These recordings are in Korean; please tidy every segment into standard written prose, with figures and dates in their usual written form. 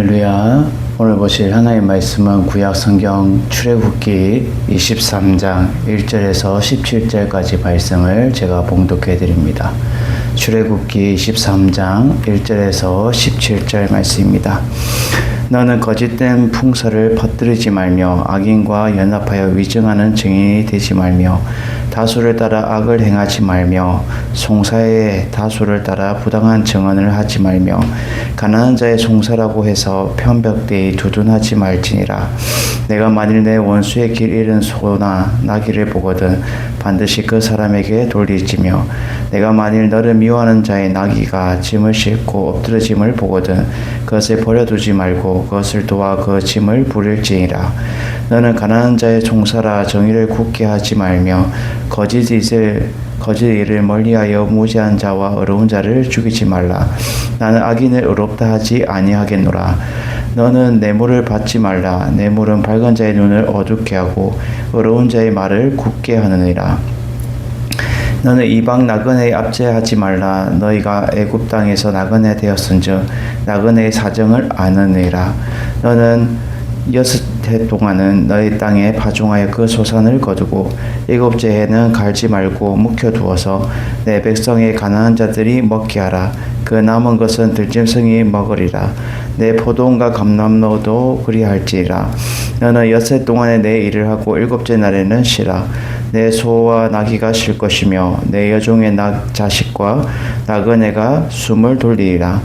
할렐루야. 오늘 보실 하나님의 말씀은 구약 성경 출애굽기 23장 1절에서 17절까지 말씀을 제가 봉독해 드립니다. 출애굽기 23장 1절에서 17절 말씀입니다. 너는 거짓된 풍설을 퍼뜨리지 말며 악인과 연합하여 위증하는 증인이 되지 말며 다수를 따라 악을 행하지 말며 송사의 다수를 따라 부당한 증언을 하지 말며 가난한 자의 송사라고 해서 편벽되이 두둔하지 말지니라. 내가 만일 내 원수의 길 잃은 소나 나귀를 보거든 반드시 그 사람에게 돌리지며 내가 만일 너를 미워하는 자의 나귀가 짐을 싣고 엎드러짐을 보거든 그것을 버려두지 말고 그것을 도와 그 짐을 부릴지니라. 너는 가난한 자의 종사라 정의를 굳게 하지 말며 거짓 일을 멀리하여 무지한 자와 어려운 자를 죽이지 말라. 나는 악인을 의롭다 하지 아니하겠노라. 너는 뇌물을 받지 말라. 뇌물은 밝은 자의 눈을 어둡게 하고 어려운 자의 말을 굳게 하느니라. 너는 이방 나그네에 압제하지 말라. 너희가 애굽 땅에서 나그네 되었은즉 나그네의 사정을 아느니라. 너는 6해 동안은 너희 땅에 파종하여 그 소산을 거두고 7째 해는 갈지 말고 묵혀두어서 내 백성의 가난한 자들이 먹게 하라. 그 남은 것은 들짐승이 먹으리라. 내 포도원과 감람로도 그리할지라. 너는 6해 동안에 내 일을 하고 7째 날에는 쉬라. 내 소와 나귀가 쉴 것이며 내 여종의 자식과 나그네가 숨을 돌리리라.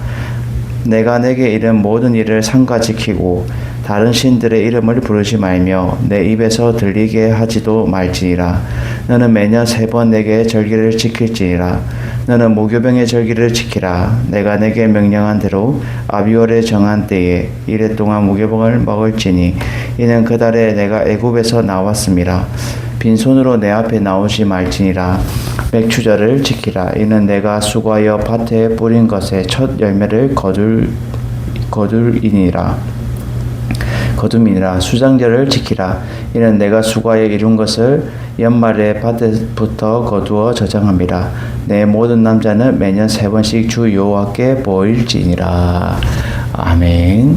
내가 내게 이른 모든 일을 삼가 지키고 다른 신들의 이름을 부르지 말며 내 입에서 들리게 하지도 말지니라. 너는 매년 3번 내게 절기를 지킬지니라. 너는 무교병의 절기를 지키라. 내가 내게 명령한 대로 아비월에 정한 때에 이래 동안 무교병을 먹을지니 이는 그 달에 내가 애굽에서 나왔음이라. 빈손으로 내 앞에 나오지 말지니라. 맥추절을 지키라. 이는 내가 수고하여 밭에 뿌린 것의 첫 열매를 거둠이니라. 수장절을 지키라. 이는 내가 수고하여 이룬 것을 연말에 밭에부터 거두어 저장함이라. 내 모든 남자는 매년 3번씩 주 여호와께 보일지니라. 아멘.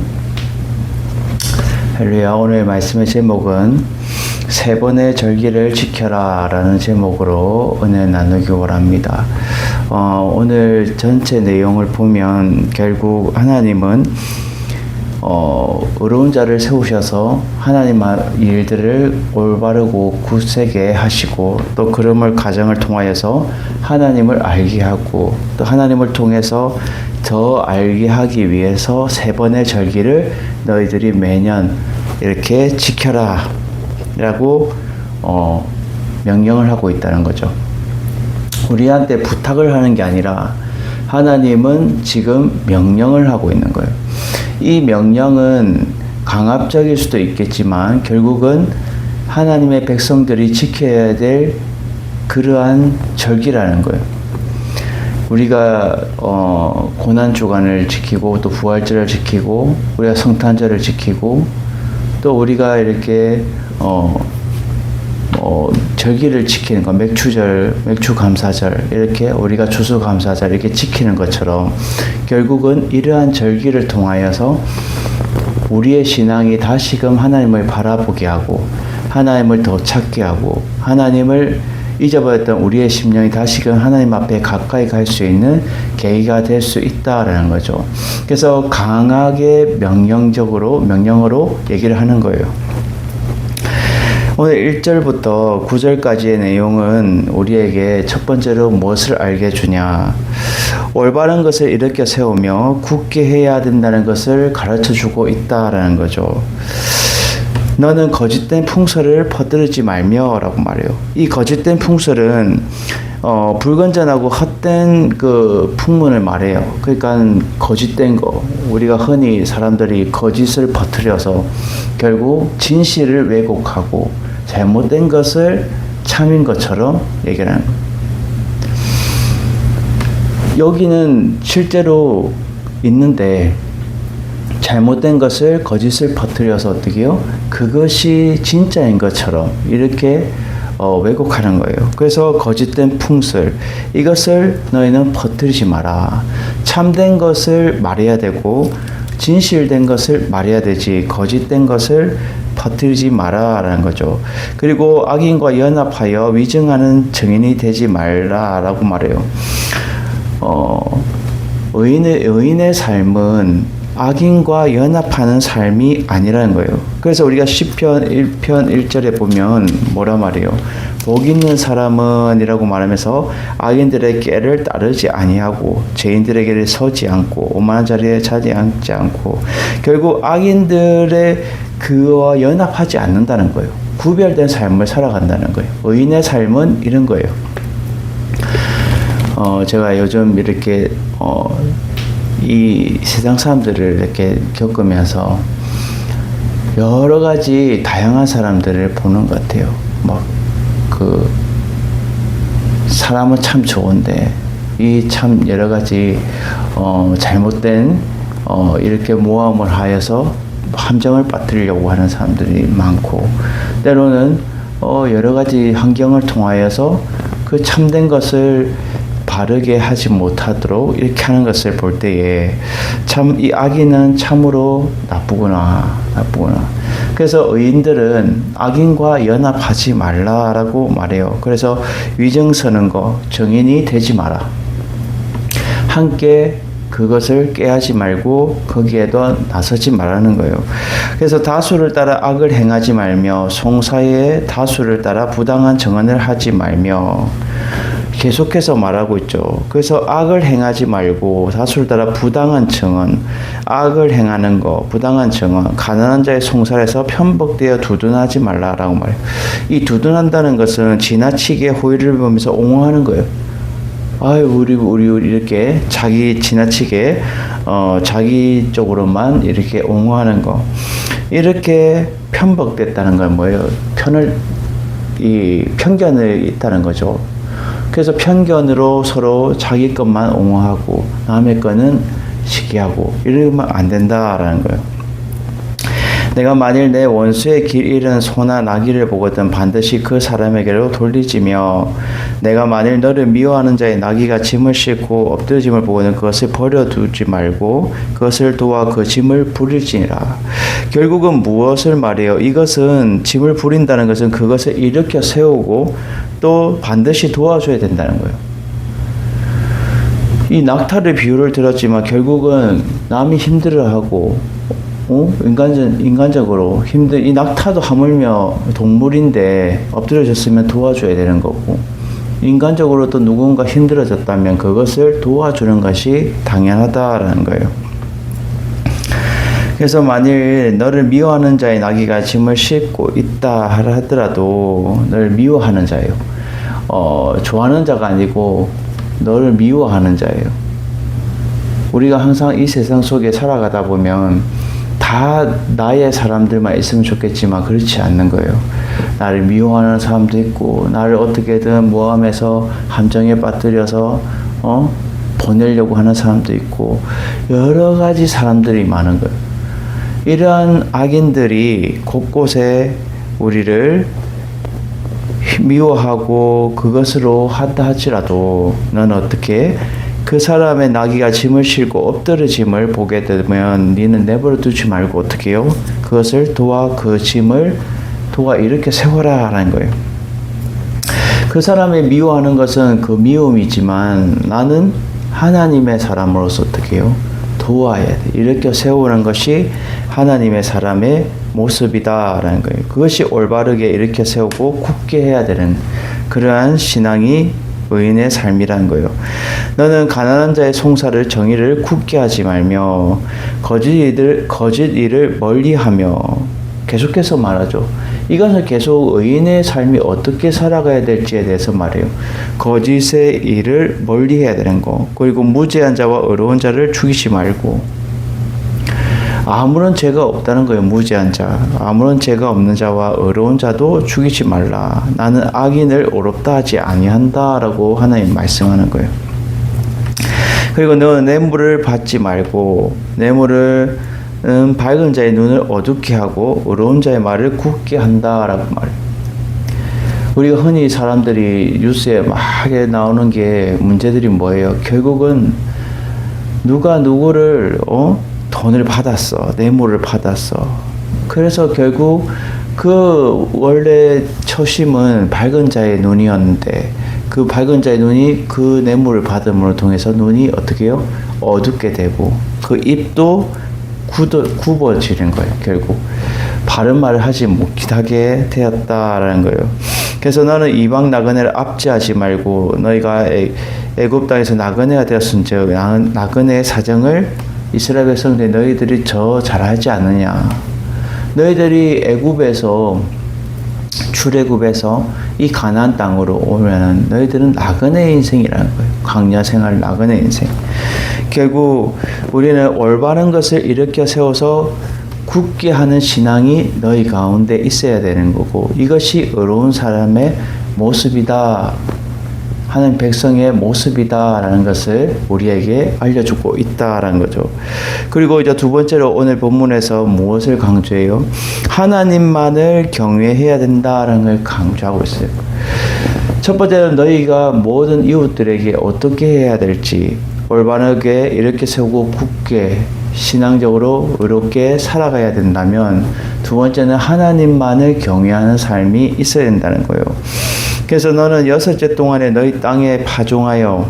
할렐루야. 오늘 말씀의 제목은 3번의 절기를 지켜라 라는 제목으로 은혜 나누기 원합니다. 오늘 전체 내용을 보면 결국 하나님은 어려운 자를 세우셔서 하나님 일들을 올바르고 굳세게 하시고 또 그름을 가정을 통하여서 하나님을 알게 하고 또 하나님을 통해서 더 알게 하기 위해서 3번의 절기를 너희들이 매년 이렇게 지켜라 라고 명령을 하고 있다는 거죠. 우리한테 부탁을 하는 게 아니라 하나님은 지금 명령을 하고 있는 거예요. 이 명령은 강압적일 수도 있겠지만 결국은 하나님의 백성들이 지켜야 될 그러한 절기라는 거예요. 우리가 고난주간을 지키고 또 부활절을 지키고 우리가 성탄절을 지키고 또 우리가 이렇게 절기를 지키는 거, 맥추절, 맥추감사절, 이렇게 우리가 추수감사절 이렇게 지키는 것처럼 결국은 이러한 절기를 통하여서 우리의 신앙이 다시금 하나님을 바라보게 하고 하나님을 더 찾게 하고 하나님을 잊어버렸던 우리의 심령이 다시금 하나님 앞에 가까이 갈 수 있는 계기가 될 수 있다라는 거죠. 그래서 강하게 명령으로 얘기를 하는 거예요. 오늘 1절부터 9절까지의 내용은 우리에게 첫 번째로 무엇을 알게 주냐. 올바른 것을 일으켜 세우며 굳게 해야 된다는 것을 가르쳐 주고 있다라는 거죠. 너는 거짓된 풍설을 퍼뜨리지 말며 라고 말해요. 이 거짓된 풍설은 불건전하고 헛된 그 풍문을 말해요. 그러니까 거짓된 거, 우리가 흔히 사람들이 거짓을 퍼뜨려서 결국 진실을 왜곡하고 잘못된 것을 참인 것처럼 얘기를 하는 거예요. 여기는 실제로 있는데 잘못된 것을 거짓을 퍼뜨려서 어떻게 해요? 그것이 진짜인 것처럼 이렇게 왜곡하는 거예요. 그래서 거짓된 풍설, 이것을 너희는 퍼뜨리지 마라. 참된 것을 말해야 되고 진실된 것을 말해야 되지 거짓된 것을 퍼뜨리지 마라라는 거죠. 그리고 악인과 연합하여 위증하는 증인이 되지 말라라고 말해요. 의인의 삶은 악인과 연합하는 삶이 아니라는 거예요. 그래서 우리가 시편 1편 1절에 보면 뭐라 말해요? 복 있는 사람은 이라고 말하면서 악인들의 꾀를 따르지 아니하고 죄인들의 길에 서지 않고 오만한 자리에 자지 앉지 않고 결국 악인들의 그와 연합하지 않는다는 거예요. 구별된 삶을 살아간다는 거예요. 의인의 삶은 이런 거예요. 제가 요즘 이렇게 이 세상 사람들을 이렇게 겪으면서 여러 가지 다양한 사람들을 보는 것 같아요. 사람은 참 좋은데 이 참 여러 가지 잘못된 이렇게 모함을 하여서 함정을 빠뜨리려고 하는 사람들이 많고 때로는 여러 가지 환경을 통하여서 그 참된 것을 바르게 하지 못하도록 이렇게 하는 것을 볼 때에 참 이 악인은 참으로 나쁘구나. 그래서 의인들은 악인과 연합하지 말라라고 말해요. 그래서 위증 서는 거 증인이 되지 마라. 함께 그것을 깨하지 말고 거기에도 나서지 말라는 거예요. 그래서 다수를 따라 악을 행하지 말며 송사의 다수를 따라 부당한 증언을 하지 말며 계속해서 말하고 있죠. 그래서 악을 행하지 말고 다수를 따라 부당한 증언, 악을 행하는 거, 부당한 증언, 가난한 자의 송사에서 편복되어 두둔하지 말라라고 말해요. 이 두둔한다는 것은 지나치게 호의를 보면서 옹호하는 거예요. 아유, 우리 이렇게 지나치게 자기 쪽으로만 이렇게 옹호하는 거. 이렇게 편복됐다는 건 뭐예요? 편견이 있다는 거죠. 그래서 편견으로 서로 자기 것만 옹호하고 남의 거는 시기하고 이러면 안 된다라는 거예요. 내가 만일 내 원수의 길 잃은 소나 나귀를 보거든 반드시 그 사람에게로 돌리지며 내가 만일 너를 미워하는 자의 나귀가 짐을 싣고 엎드러짐을 보거든 그것을 버려두지 말고 그것을 도와 그 짐을 부릴지니라. 결국은 무엇을 말해요? 이것은 짐을 부린다는 것은 그것을 일으켜 세우고 또 반드시 도와줘야 된다는 거예요. 이 낙타를 비유를 들었지만 결국은 남이 힘들어하고 인간적으로 이 낙타도 하물며 동물인데 엎드려졌으면 도와줘야 되는 거고 인간적으로 또 누군가 힘들어졌다면 그것을 도와주는 것이 당연하다라는 거예요. 그래서 만일 너를 미워하는 자의 나귀가 짐을 싣고 있다 하더라도 너를 미워하는 자예요. 좋아하는 자가 아니고 너를 미워하는 자예요. 우리가 항상 이 세상 속에 살아가다 보면 다 나의 사람들만 있으면 좋겠지만 그렇지 않는 거예요. 나를 미워하는 사람도 있고 나를 어떻게든 모함해서 함정에 빠뜨려서 보내려고 하는 사람도 있고 여러 가지 사람들이 많은 거예요. 이러한 악인들이 곳곳에 우리를 미워하고 그것으로 한다 할지라도 너는 어떻게 그 사람의 나귀가 짐을 싣고 엎드러짐을 보게 되면 너는 내버려 두지 말고 어떻게 해요? 그것을 도와 그 짐을 도와 이렇게 세워라라는 거예요. 그 사람의 미워하는 것은 그 미움이지만 나는 하나님의 사람으로서 어떻게 해요? 도와야 돼. 이렇게 세우는 것이 하나님의 사람의 모습이다라는 거예요. 그것이 올바르게 이렇게 세우고 굳게 해야 되는 그러한 신앙이 의인의 삶이라는 거예요. 너는 가난한 자의 송사를 정의를 굳게 하지 말며 거짓 일을 멀리하며 계속해서 말하죠. 이것은 계속 의인의 삶이 어떻게 살아가야 될지에 대해서 말해요. 거짓의 일을 멀리해야 되는 거. 그리고 무죄한 자와 의로운 자를 죽이지 말고 아무런 죄가 없다는 거예요. 무죄한 자. 아무런 죄가 없는 자와 의로운 자도 죽이지 말라. 나는 악인을 어렵다 하지 아니한다라고 하나님 말씀하는 거예요. 그리고 너 뇌물을 받지 말고 뇌물을 밝은 자의 눈을 어둡게 하고 의로운 자의 말을 굳게 한다라고 말해요. 우리가 흔히 사람들이 뉴스에 막 나오는 게 문제들이 뭐예요? 결국은 누가 누구를 돈을 받았어. 뇌물을 받았어. 그래서 결국 그 원래 초심은 밝은 자의 눈이었는데 그 밝은 자의 눈이 그 뇌물을 받음으로 통해서 눈이 어떻게 해요? 어둡게 되고 그 입도 굽어지는 거예요. 결국 바른 말을 하지 못하게 되었다라는 거예요. 그래서 너는 이방 나그네를 압제하지 말고 너희가 애굽 땅에서 나그네가 되었은즉 나그네의 사정을 이스라엘 백성들 너희들이 저 잘하지 않느냐. 너희들이 애굽에서 출애굽에서 이 가나안 땅으로 오면은 너희들은 나그네 인생이라는 거예요. 광야 생활 나그네 인생. 결국 우리는 올바른 것을 일으켜 세워서 굳게 하는 신앙이 너희 가운데 있어야 되는 거고 이것이 의로운 사람의 모습이다. 하는 백성의 모습이다라는 것을 우리에게 알려주고 있다라는 거죠. 그리고 이제 두 번째로 오늘 본문에서 무엇을 강조해요? 하나님만을 경외해야 된다라는 걸 강조하고 있어요. 첫 번째는 너희가 모든 이웃들에게 어떻게 해야 될지 올바르게 이렇게 세우고 굳게 신앙적으로 의롭게 살아가야 된다면 두 번째는 하나님만을 경외하는 삶이 있어야 된다는 거예요. 그래서 너는 6째 동안에 너희 땅에 파종하여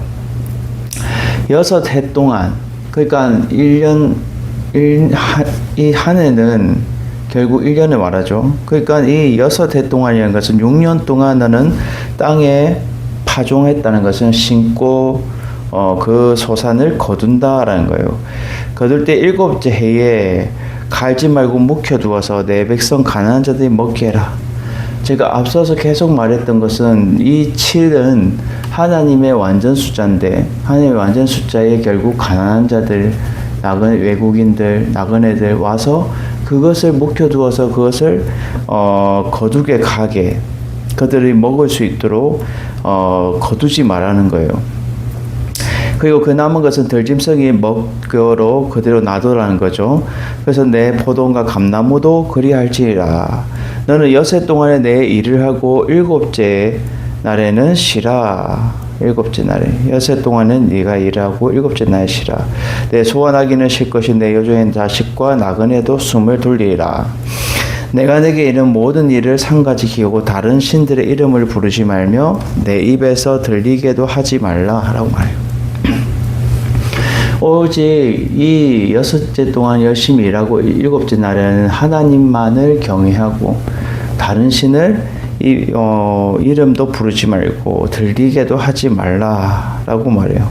6해 동안 그러니까 1년 이 한 해는 결국 1년을 말하죠. 그러니까 이 6해 동안이라는 것은 6년 동안 너는 땅에 파종했다는 것은 심고 그 소산을 거둔다라는 거예요. 거둘 때 7째 해에 갈지 말고 묵혀두어서 내 백성 가난한 자들이 먹게 해라. 제가 앞서서 계속 말했던 것은 이 7은 하나님의 완전 숫자인데 하나님의 완전 숫자에 결국 가난한 자들, 외국인들, 나그네들 와서 그것을 묵혀두어서 그것을 거두게 가게 그들이 먹을 수 있도록 거두지 말라는 거예요. 그리고 그 남은 것은 들짐승이 먹으로 그대로 놔두라는 거죠. 그래서 내 포도원과 감나무도 그리할지라. 너는 6해 동안에 내 일을 하고 7째 날에는 쉬라. 7째 날에 6해 동안은 네가 일하고 7째 날에 쉬라. 내 소원하기는 쉴 것이 내 요종의 자식과 나그네도 숨을 돌리라. 내가 내게 이른 모든 일을 상가지 기우고 다른 신들의 이름을 부르지 말며 내 입에서 들리게도 하지 말라 하라고 말해요. 오직 이 6째 동안 열심히 일하고 7째 날에는 하나님만을 경외하고 다른 신을 이름도 부르지 말고 들리게도 하지 말라라고 말해요.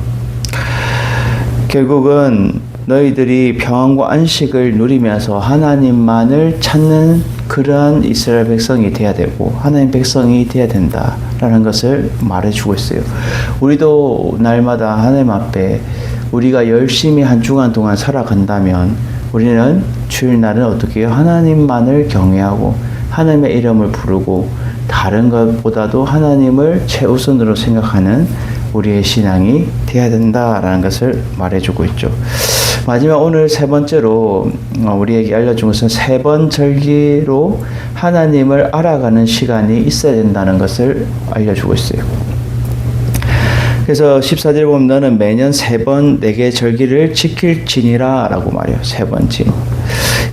결국은 너희들이 평안과 안식을 누리면서 하나님만을 찾는 그러한 이스라엘 백성이 되어야 되고 하나님 백성이 되어야 된다라는 것을 말해주고 있어요. 우리도 날마다 하나님 앞에 우리가 열심히 한 주간 동안 살아간다면 우리는 주일날은 어떻게 해요? 하나님만을 경외하고 하나님의 이름을 부르고 다른 것보다도 하나님을 최우선으로 생각하는 우리의 신앙이 되어야 된다라는 것을 말해주고 있죠. 마지막 오늘 세 번째로 우리에게 알려준 것은 세 번 절기로 하나님을 알아가는 시간이 있어야 된다는 것을 알려주고 있어요. 그래서 14절 보면 너는 매년 3번 내게 절기를 지킬지니라 라고 말해요. 3번지.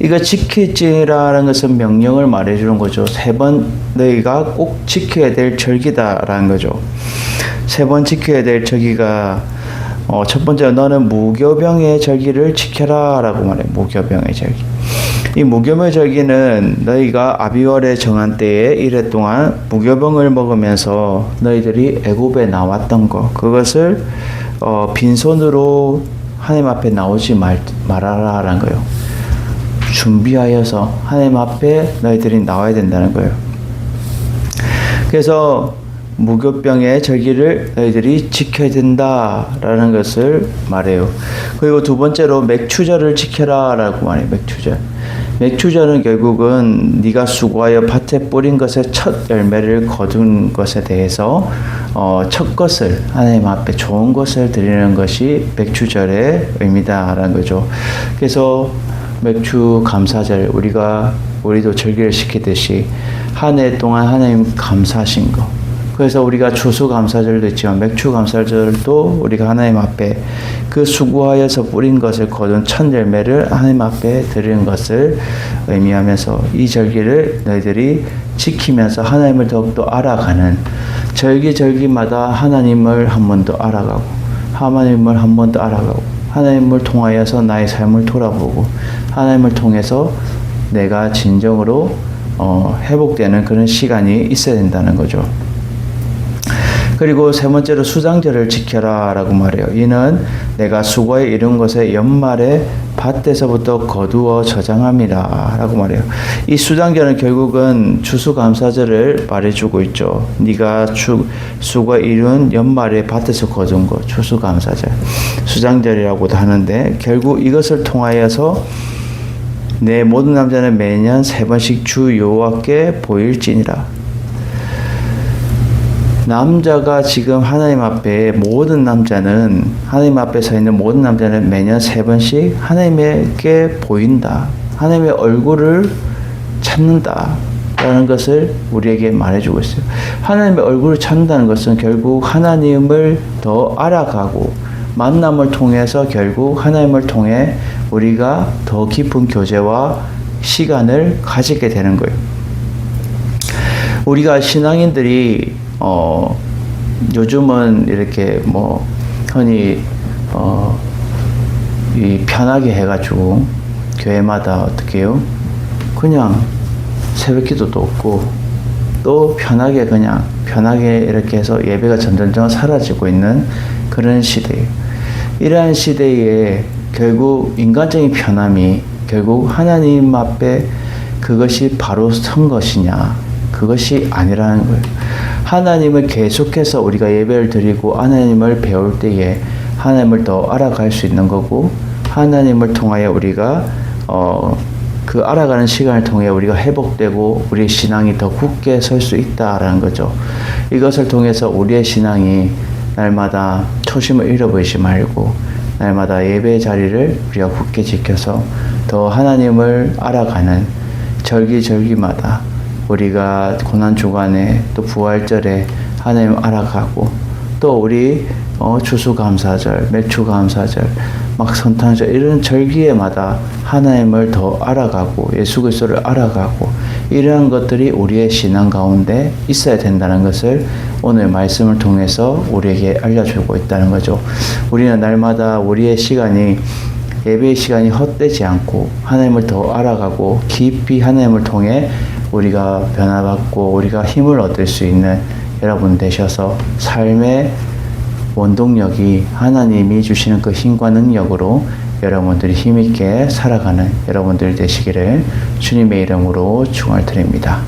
이거 지킬지니라는 것은 명령을 말해주는 거죠. 3번 너희가 꼭 지켜야 될 절기다라는 거죠. 3번 지켜야 될 절기가 첫 번째로 너는 무교병의 절기를 지켜라 라고 말해요. 무교병의 절기. 이 무교병의 절기는 너희가 아비월에 정한 때에 1해 동안 무교병을 먹으면서 너희들이 애굽에 나왔던 것 그것을 빈손으로 하나님 앞에 나오지 말아라라는 거예요. 준비하여서 하나님 앞에 너희들이 나와야 된다는 거예요. 그래서 무교병의 절기를 너희들이 지켜야 된다라는 것을 말해요. 그리고 두 번째로 맥추절을 지켜라라고 말해요. 맥추절. 맥추절은 결국은 네가 수고하여 밭에 뿌린 것의 첫 열매를 거둔 것에 대해서 첫 것을 하나님 앞에 좋은 것을 드리는 것이 맥추절의 의미다라는 거죠. 그래서 맥추 감사절 우리도 절기를 지키듯이 한 해 동안 하나님 감사하신 거 그래서 우리가 추수감사절도 있지만 맥추감사절도 우리가 하나님 앞에 그 수고하여서 뿌린 것을 거둔 첫 열매를 하나님 앞에 드리는 것을 의미하면서 이 절기를 너희들이 지키면서 하나님을 더욱더 알아가는 절기절기마다 하나님을 한 번 더 알아가고 하나님을 한 번 더 알아가고 하나님을 통하여서 나의 삶을 돌아보고 하나님을 통해서 내가 진정으로 회복되는 그런 시간이 있어야 된다는 거죠. 그리고 세 번째로 수장절을 지켜라 라고 말해요. 이는 내가 수고에 이룬 것의 연말에 밭에서부터 거두어 저장함이라 라고 말해요. 이 수장절은 결국은 추수감사절을 말해주고 있죠. 네가 수고에 이룬 연말에 밭에서 거둔 것, 추수감사절, 수장절이라고도 하는데 결국 이것을 통하여서 내 모든 남자는 매년 3번씩 주 여호와께 보일지니라. 남자가 지금 하나님 앞에 하나님 앞에 서 있는 모든 남자는 매년 3번씩 하나님께 보인다. 하나님의 얼굴을 찾는다. 라는 것을 우리에게 말해주고 있어요. 하나님의 얼굴을 찾는다는 것은 결국 하나님을 더 알아가고 만남을 통해서 결국 하나님을 통해 우리가 더 깊은 교제와 시간을 가지게 되는 거예요. 우리가 신앙인들이 요즘은 이렇게 흔히 이 편하게 해가지고 교회마다 어떻게 해요? 그냥 새벽기도도 없고 또 편하게 이렇게 해서 예배가 점점 사라지고 있는 그런 시대예요. 이러한 시대에 결국 인간적인 편함이 결국 하나님 앞에 그것이 바로 선 것이냐, 그것이 아니라는 거예요. 하나님을 계속해서 우리가 예배를 드리고 하나님을 배울 때에 하나님을 더 알아갈 수 있는 거고, 하나님을 통하여 우리가 그 알아가는 시간을 통해 우리가 회복되고 우리의 신앙이 더 굳게 설 수 있다라는 거죠. 이것을 통해서 우리의 신앙이 날마다 초심을 잃어버리지 말고 날마다 예배의 자리를 우리가 굳게 지켜서 더 하나님을 알아가는 절기절기마다 우리가 고난주간에 또 부활절에 하나님 알아가고 또 우리 추수감사절, 맥추감사절, 막 성탄절 이런 절기에마다 하나님을 더 알아가고 예수 그리스도를 알아가고 이러한 것들이 우리의 신앙 가운데 있어야 된다는 것을 오늘 말씀을 통해서 우리에게 알려주고 있다는 거죠. 우리는 날마다 우리의 시간이 예배의 시간이 헛되지 않고 하나님을 더 알아가고 깊이 하나님을 통해 우리가 변화받고 우리가 힘을 얻을 수 있는 여러분 되셔서 삶의 원동력이 하나님이 주시는 그 힘과 능력으로 여러분들이 힘있게 살아가는 여러분들 되시기를 주님의 이름으로 축원을 드립니다.